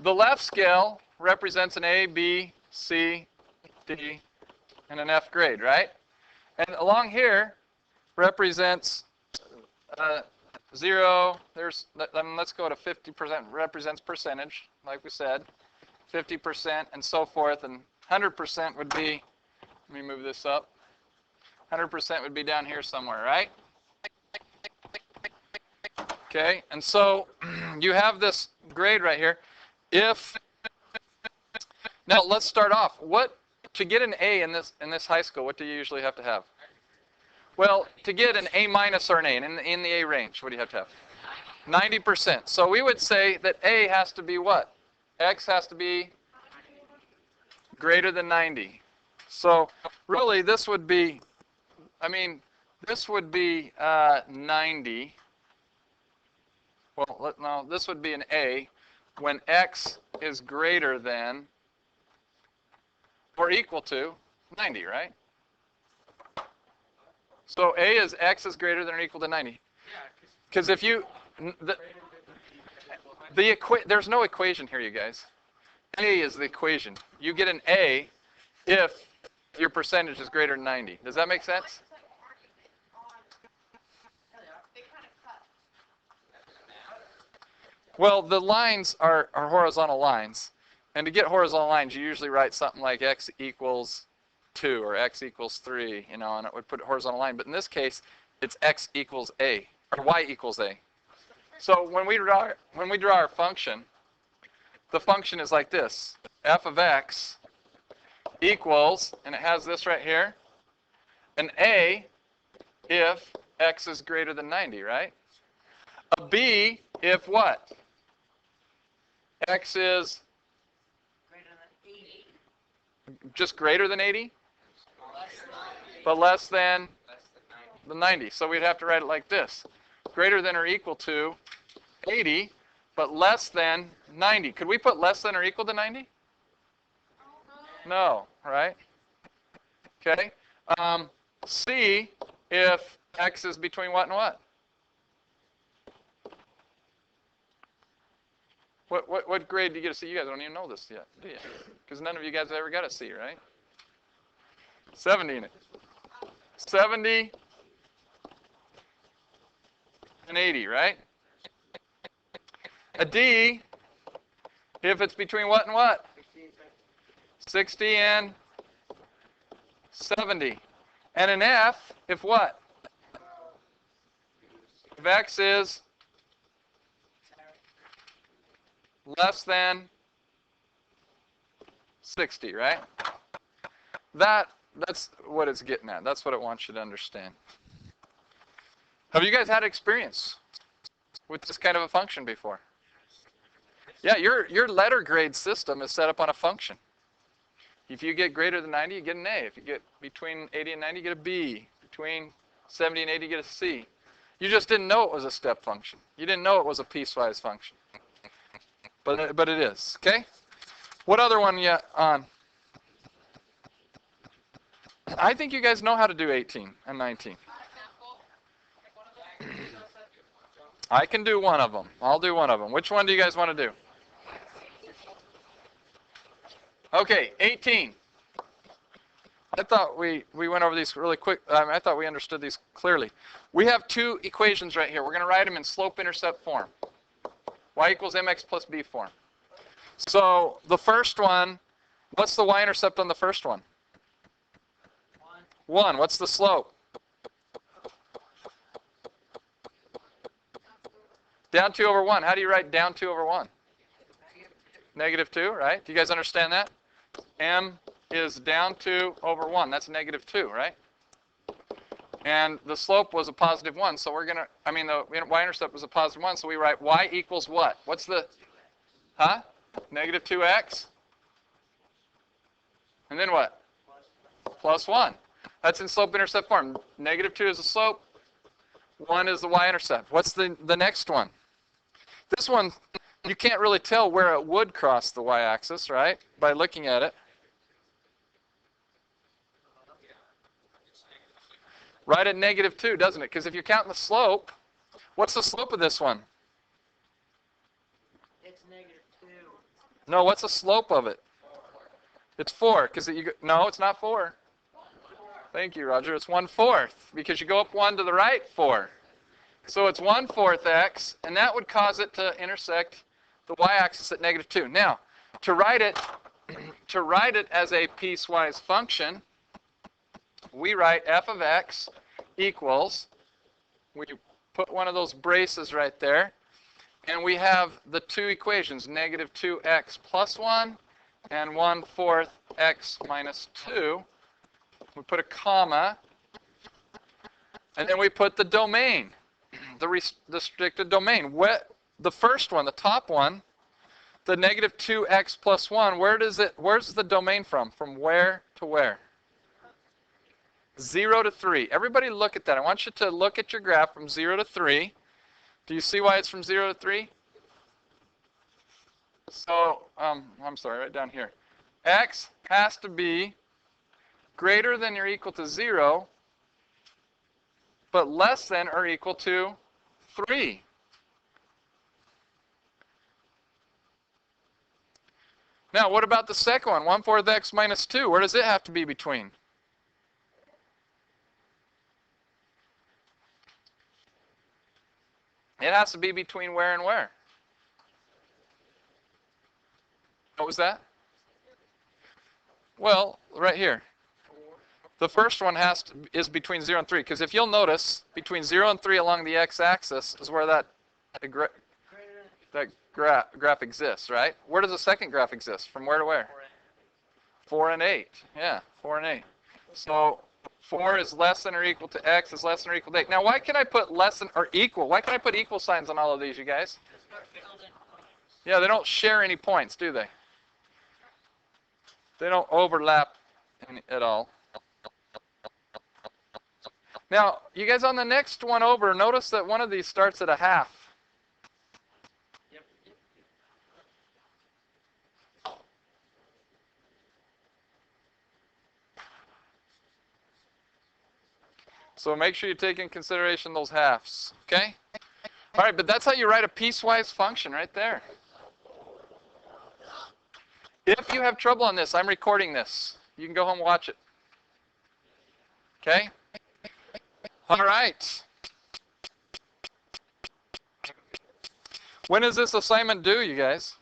The left scale represents an A, B, C, D, and an F grade, right? And along here represents 0. Let's go to 50%. Represents percentage, like we said, 50%, and so forth. And 100% would be. Let me move this up. 100% would be down here somewhere, right? Okay, and so you have this grade right here. Now let's start off. To get an A in this high school, what do you usually have to have? Well, to get an A minus or an A in the A range, what do you have to have? 90%. So we would say that A has to be what? X has to be greater than 90. So really, this would be, this would be 90. Well, no, this would be an A when X is greater than or equal to 90, right? So A is X is greater than or equal to 90. Because if you, there's no equation here, you guys. A is the equation. You get an A if your percentage is greater than 90. Does that make sense? Well, the lines are horizontal lines. And to get horizontal lines, you usually write something like X equals 2 or X equals 3, and it would put a horizontal line. But in this case, it's X equals A, or Y equals A. So when we draw our function, the function is like this. F of X equals, and it has this right here, an A if X is greater than 90, right? A B if what? X is greater than 80. Just greater than 80? But less than the 90. So we'd have to write it like this. Greater than or equal to 80, but less than 90. Could we put less than or equal to 90? No, right? Okay. C if X is between what and what? What grade do you get a C? You guys don't even know this yet, do you? Because none of you guys ever got a C, right? 70. 70 and 80, right? A D if it's between what and what? 60 and 70. And an F if what? If X is less than 60, right? That's what it's getting at. That's what it wants you to understand. Have you guys had experience with this kind of a function before? Yeah, your letter grade system is set up on a function. If you get greater than 90, you get an A. If you get between 80 and 90, you get a B. Between 70 and 80, you get a C. You just didn't know it was a step function. You didn't know it was a piecewise function. But it is, okay? What other one yet on? I think you guys know how to do 18 and 19. I can do one of them. I'll do one of them. Which one do you guys want to do? Okay, 18. I thought we went over these really quick. I thought we understood these clearly. We have two equations right here. We're going to write them in slope-intercept form. Y equals mx plus b form. So the first one, what's the y-intercept on the first one? 1. What's the slope? Down 2 over 1. How do you write down 2 over 1? Negative 2, right? Do you guys understand that? M is down 2 over 1. That's negative 2, right? And the slope was a positive 1, so we're going to, the y-intercept was a positive 1, so we write y equals what? What's the, Negative 2x? And then what? Plus 1. That's in slope-intercept form. Negative 2 is the slope. 1 is the y-intercept. What's the next one? This one, you can't really tell where it would cross the y-axis, right? By looking at it. Right at negative 2, doesn't it? Because if you're counting the slope, what's the slope of this one? It's negative 2. No, what's the slope of it? It's 4, because no, it's not 4. Thank you, Roger. It's 1/4, because you go up 1 to the right, 4. So it's 1/4 x, and that would cause it to intersect the y-axis at -2. Now, to write it as a piecewise function, we write f of x equals, we put one of those braces right there, and we have the two equations, -2x plus 1 and 1/4 x minus 2. We put a comma, and then we put the domain, the restricted domain. The first one, the top one, the -2x plus 1, where's the domain from? From where to where? 0 to 3. Everybody look at that. I want you to look at your graph from 0 to 3. Do you see why it's from 0 to 3? So, I'm sorry, right down here. X has to be greater than or equal to 0, but less than or equal to 3. Now, what about the second one, 1/4 x minus 2? Where does it have to be between? It has to be between where and where? What was that? Well, right here. The first one is between 0 and 3, because if you'll notice, between 0 and 3 along the x-axis is where that graph exists, right? Where does the second graph exist? From where to where? 4 and 8. Yeah, 4 and 8. So 4 is less than or equal to x is less than or equal to 8. Now, why can I put less than or equal? Why can I put equal signs on all of these, you guys? Yeah, they don't share any points, do they? They don't overlap at all. Now, you guys on the next one over, notice that one of these starts at a half. Yep. So make sure you take in consideration those halves, okay? All right, but that's how you write a piecewise function right there. If you have trouble on this, I'm recording this. You can go home and watch it. Okay? All right. When is this assignment due, you guys?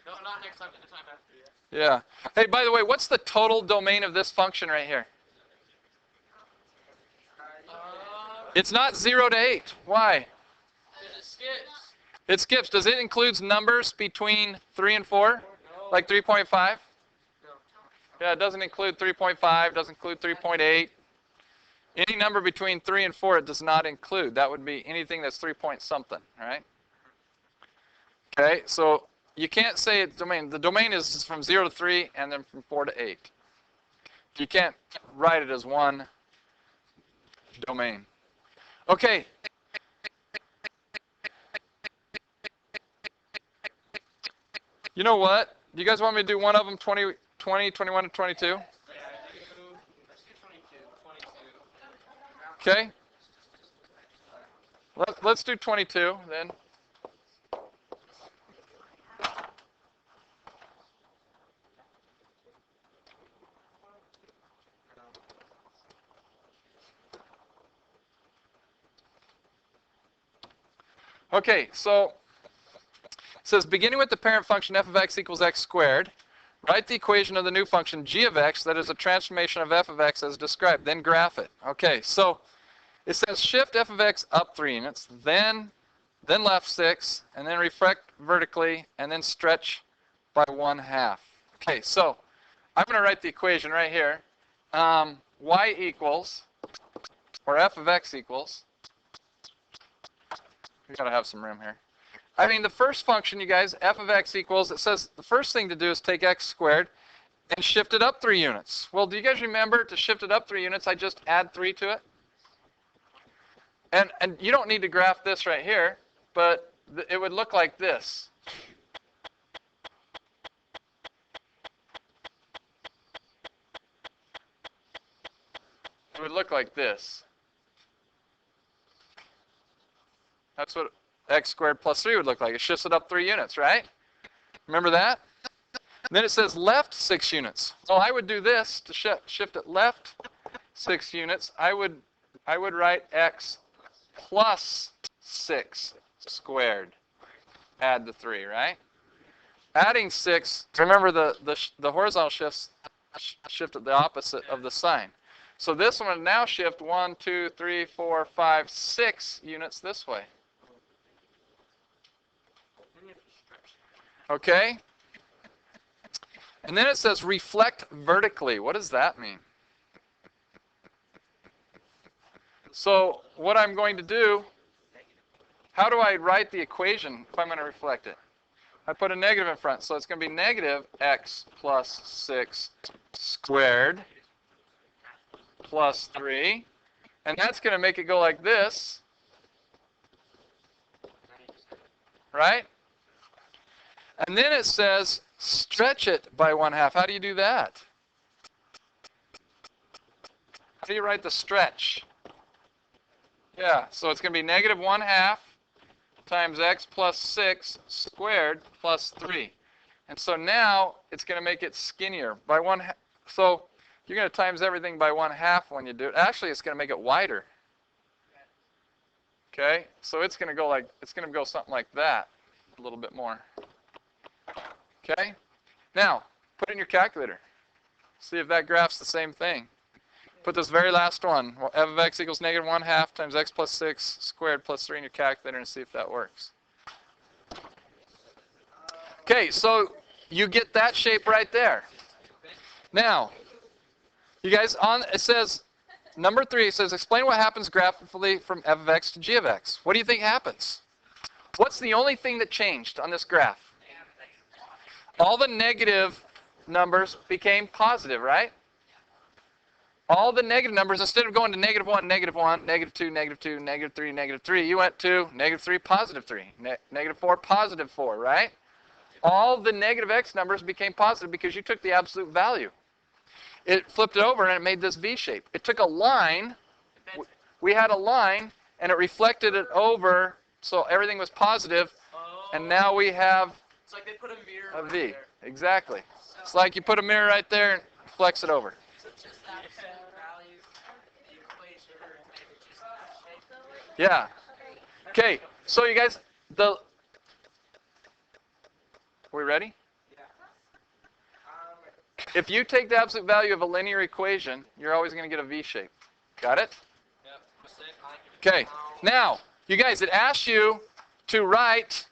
No, not next time, but the time after. Yeah. Hey, by the way, what's the total domain of this function right here? It's not 0 to 8. Why? It skips. It skips. Does it include numbers between 3 and 4? No. Like 3.5? No. Yeah, it doesn't include 3.5, doesn't include 3.8. Any number between 3 and 4 it does not include. That would be anything that's 3 point something, all right? Okay, so you can't say it's domain. The domain is from 0 to 3 and then from 4 to 8. You can't write it as one domain. Okay. You know what? Do you guys want me to do one of them, 20, 21, and 22? Yeah, let's do 22. Okay. Let's do 22 then. Okay, so it says beginning with the parent function f of x equals x squared, write the equation of the new function g of x that is a transformation of f of x as described, then graph it. Okay, so it says shift f of x up 3 units, then left 6, and then reflect vertically, and then stretch by 1/2. Okay, so I'm going to write the equation right here. Y equals, or f of x equals, we got to have some room here. I mean, the first function, you guys, f of x equals, it says the first thing to do is take x squared and shift it up 3 units. Well, do you guys remember to shift it up 3 units, I just add 3 to it? And you don't need to graph this right here, but it would look like this. It would look like this. That's what x squared plus 3 would look like. It shifts it up 3 units, right? Remember that? Then it says left 6 units. Well, I would do this to shift it left 6 units. I would write x plus 6 squared. Add the 3, right? Adding 6, remember the horizontal shifted the opposite of the sign. So this one would now shift 1, 2, 3, 4, 5, 6 units this way. Okay? And then it says reflect vertically. What does that mean? So what I'm going to do, how do I write the equation if I'm going to reflect it? I put a negative in front, so it's going to be negative x plus 6 squared plus 3. And that's going to make it go like this, right? And then it says stretch it by 1/2. How do you do that? How do you write the stretch? Yeah, so it's going to be negative 1/2 times x plus 6 squared plus 3. And so now it's going to make it skinnier by 1/2. So you're going to times everything by 1/2 when you do it. Actually, it's going to make it wider. Okay, so it's going to go something like that, a little bit more. Okay, now put it in your calculator. See if that graph's the same thing. Put this very last one, f of x equals negative 1/2 times x plus 6 squared plus 3 in your calculator and see if that works. Okay, so you get that shape right there. Now, you guys, it says, number 3, it says, explain what happens graphically from f of x to g of x. What do you think happens? What's the only thing that changed on this graph? All the negative numbers became positive, right? All the negative numbers, instead of going to negative 1, negative 1, negative 2, negative 2, negative 3, negative 3, you went to negative 3, positive 3, negative 4, positive 4, right? All the negative x numbers became positive because you took the absolute value. It flipped it over and it made this V shape. It took a line, we had a line, and it reflected it over, so everything was positive, and now we have It's like they put a mirror a right V. there. Exactly. It's like you put a mirror right there and flex it over. So just that value, the equation, just that shape. Yeah. Okay, so you guys, we ready? If you take the absolute value of a linear equation, you're always going to get a V shape. Got it? Okay. Now, you guys, it asks you to write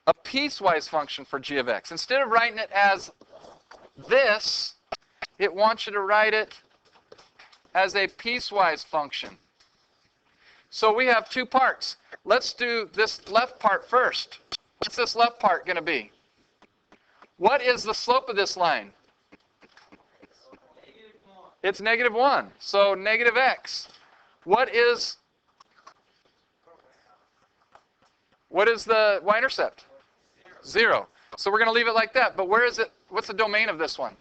a piecewise function for g of x. Instead of writing it as this, it wants you to write it as a piecewise function. So we have 2 parts. Let's do this left part first. What's this left part going to be? What is the slope of this line? It's negative 1. So negative x. What is the y-intercept? 0. So we're going to leave it like that. But where is it? What's the domain of this one?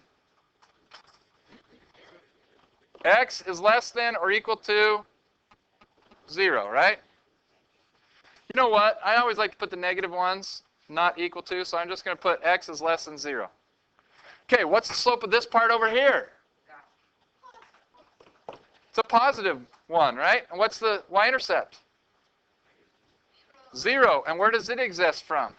X is less than or equal to 0, right? You know what? I always like to put the negative ones not equal to, so I'm just going to put x is less than 0. Okay, what's the slope of this part over here? It's a positive 1, right? And what's the y-intercept? 0. And where does it exist from?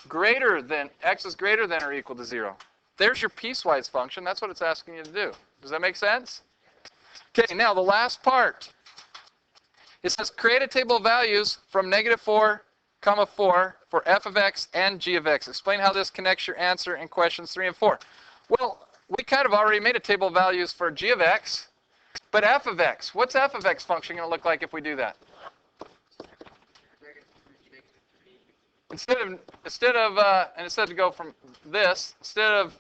Greater than, x is greater than or equal to 0. There's your piecewise function. That's what it's asking you to do. Does that make sense? Okay, now the last part. It says create a table of values from negative 4, 4 for f of x and g of x. Explain how this connects your answer in questions 3 and 4. Well, we kind of already made a table of values for g of x, but f of x. What's f of x function going to look like if we do that? Instead to go from this, instead of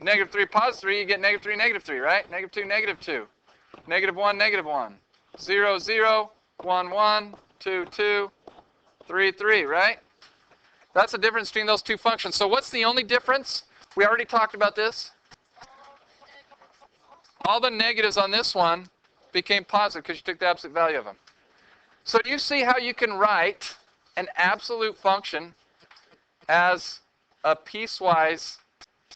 negative 3, positive 3, you get negative 3, negative 3, right? Negative 2, negative 2. Negative 1, negative 1. 0, 0, 1, 1, 2, 2, 3, 3, right? That's the difference between those 2 functions. So what's the only difference? We already talked about this. All the negatives on this one became positive because you took the absolute value of them. So do you see how you can write an absolute function as a piecewise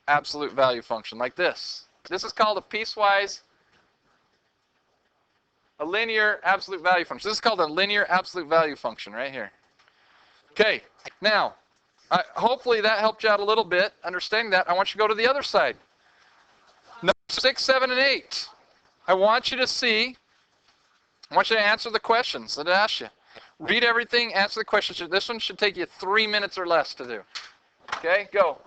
absolute value function like this? This is called a linear absolute value function. This is called a linear absolute value function right here. Okay, now, hopefully that helped you out a little bit. Understanding that, I want you to go to the other side. Number 6, 7, and 8. I want you to answer the questions that it asks you. Read everything, answer the questions. This one should take you 3 minutes or less to do. Okay, go.